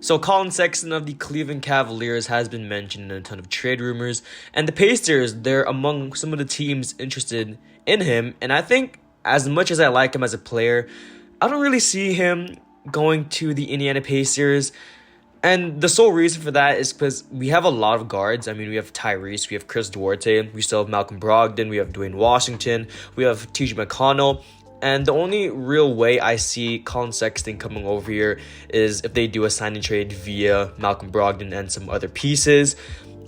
So Collin Sexton of the Cleveland Cavaliers has been mentioned in a ton of trade rumors, and the Pacers, they're among some of the teams interested in him, and I think as much as I like him as a player, I don't really see him going to the Indiana Pacers. And the sole reason for that is because we have a lot of guards. I mean, we have Tyrese, we have Chris Duarte, we still have Malcolm Brogdon, we have Dwayne Washington, we have TJ McConnell. And the only real way I see Collin Sexton coming over here is if they do a sign and trade via Malcolm Brogdon and some other pieces.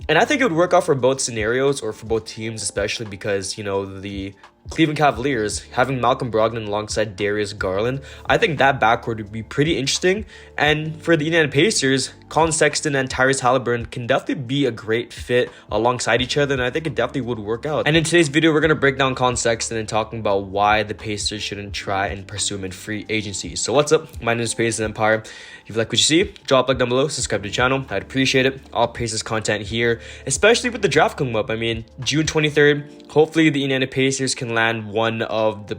And I think it would work out for both scenarios, or for both teams, especially because, the Cleveland Cavaliers, having Malcolm Brogdon alongside Darius Garland, I think that backcourt would be pretty interesting. And for the Indiana Pacers, Collin Sexton and Tyrese Halliburton can definitely be a great fit alongside each other, and I think it definitely would work out. And in today's video, we're going to break down Collin Sexton and talking about why the Pacers shouldn't try and pursue him in free agency. So what's up? My name is Pacers Empire. If you like what you see, drop a like down below, subscribe to the channel. I'd appreciate it. All Pacers content here, especially with the draft coming up. I mean, June 23rd, hopefully the Indiana Pacers can land one of the,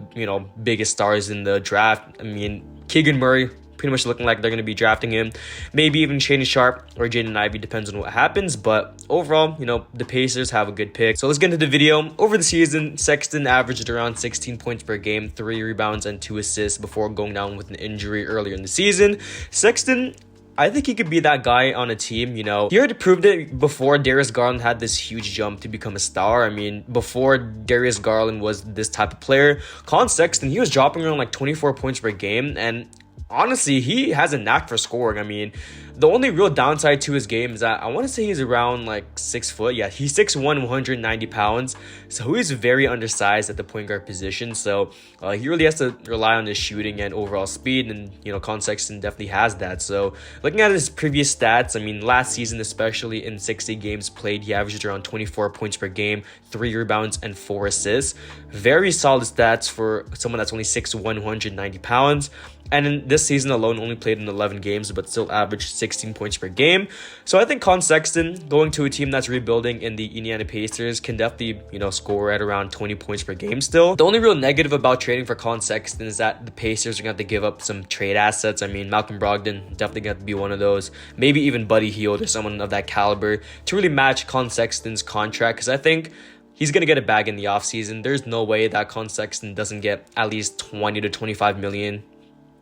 biggest stars in the draft. I mean, Keegan Murray, pretty much looking like they're going to be drafting him. Maybe even Shannon Sharp or Jaden Ivey, depends on what happens. But overall, the Pacers have a good pick. So let's get into the video. Over the season, Sexton averaged around 16 points per game, 3 rebounds, and 2 assists before going down with an injury earlier in the season. Sexton, I think he could be that guy on a team, He already proved it before Darius Garland had this huge jump to become a star. I mean, before Darius Garland was this type of player, Collin Sexton, he was dropping around like 24 points per game, and honestly, he has a knack for scoring. I mean, the only real downside to his game is that I want to say he's around like 6 foot. Yeah, he's 6'1", 190 pounds. So he's very undersized at the point guard position. So he really has to rely on his shooting and overall speed. And, Collin Sexton definitely has that. So looking at his previous stats, I mean, last season, especially in 60 games played, he averaged around 24 points per game, 3 rebounds, and 4 assists. Very solid stats for someone that's only 6'1", 190 pounds. And in this season alone, only played in 11 games, but still averaged 16 points per game. So I think Collin Sexton, going to a team that's rebuilding in the Indiana Pacers, can definitely, score at around 20 points per game still. The only real negative about trading for Collin Sexton is that the Pacers are going to have to give up some trade assets. I mean, Malcolm Brogdon definitely going to have to be one of those. Maybe even Buddy Hield or someone of that caliber to really match Collin Sexton's contract, because I think he's going to get a bag in the offseason. There's no way that Collin Sexton doesn't get at least 20 to 25 million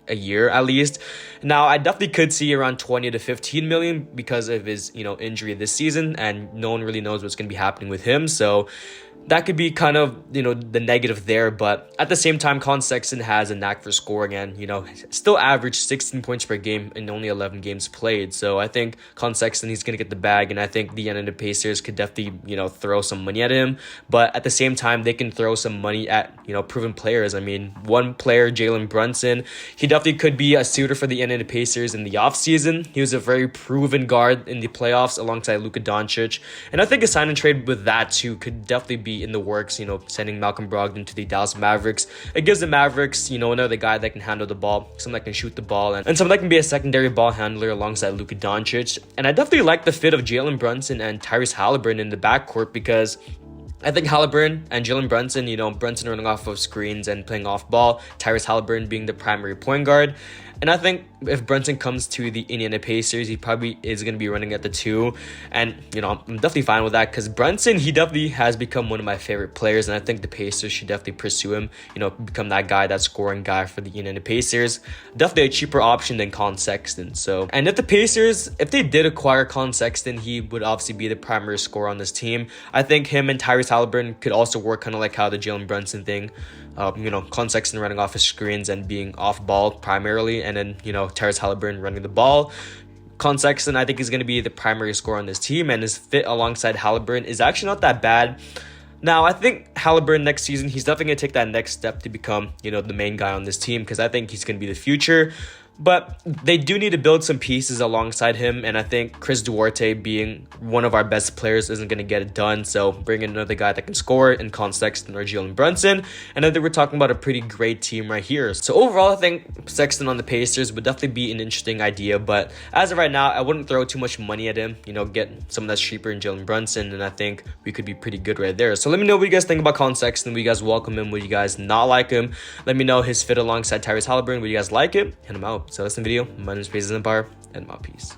a year at least. Now, I definitely could see around 20 to 15 million because of his, injury this season, and no one really knows what's going to be happening with him. So that could be kind of, the negative there. But at the same time, Collin Sexton has a knack for scoring and, still averaged 16 points per game in only 11 games played. So I think Collin Sexton, he's going to get the bag. And I think the Indiana Pacers could definitely, throw some money at him. But at the same time, they can throw some money at, proven players. I mean, one player, Jalen Brunson, he definitely could be a suitor for the Indiana Pacers in the offseason. He was a very proven guard in the playoffs alongside Luka Doncic. And I think a sign and trade with that too could definitely be in the works, sending Malcolm Brogdon to the Dallas Mavericks. It gives the Mavericks, another guy that can handle the ball, someone that can shoot the ball, and someone that can be a secondary ball handler alongside Luka Doncic. And I definitely like the fit of Jalen Brunson and Tyrese Halliburton in the backcourt, because I think Halliburton and Jalen Brunson, Brunson running off of screens and playing off ball, Tyrese Halliburton being the primary point guard. And I think if Brunson comes to the Indiana Pacers, he probably is going to be running at the 2. And, I'm definitely fine with that, because Brunson, he definitely has become one of my favorite players. And I think the Pacers should definitely pursue him, become that guy, that scoring guy for the Indiana Pacers. Definitely a cheaper option than Collin Sexton. So, and if the Pacers, if they did acquire Collin Sexton, he would obviously be the primary scorer on this team. I think him and Tyrese Halliburton could also work kind of like how the Jalen Brunson thing, Collin Sexton running off his screens and being off ball primarily, and then, Tyrese Halliburton running the ball. Collin Sexton, I think, is going to be the primary scorer on this team, and his fit alongside Halliburton is actually not that bad. Now, I think Halliburton next season, he's definitely going to take that next step to become, the main guy on this team, because I think he's going to be the future. But they do need to build some pieces alongside him, and I think Chris Duarte being one of our best players isn't going to get it done. So bring in another guy that can score in Collin Sexton or Jalen Brunson, and I think we're talking about a pretty great team right here. So overall, I think Sexton on the Pacers would definitely be an interesting idea, but as of right now, I wouldn't throw too much money at him. Get someone that's cheaper in Jalen Brunson, and I think we could be pretty good right there. So let me know what you guys think about Collin Sexton. Would you guys welcome him? Would you guys not like him? Let me know his fit alongside Tyrese Halliburton. Would you guys like it? Hit him out. So that's the video. My name is Pacers Empire, and I'm out. Peace.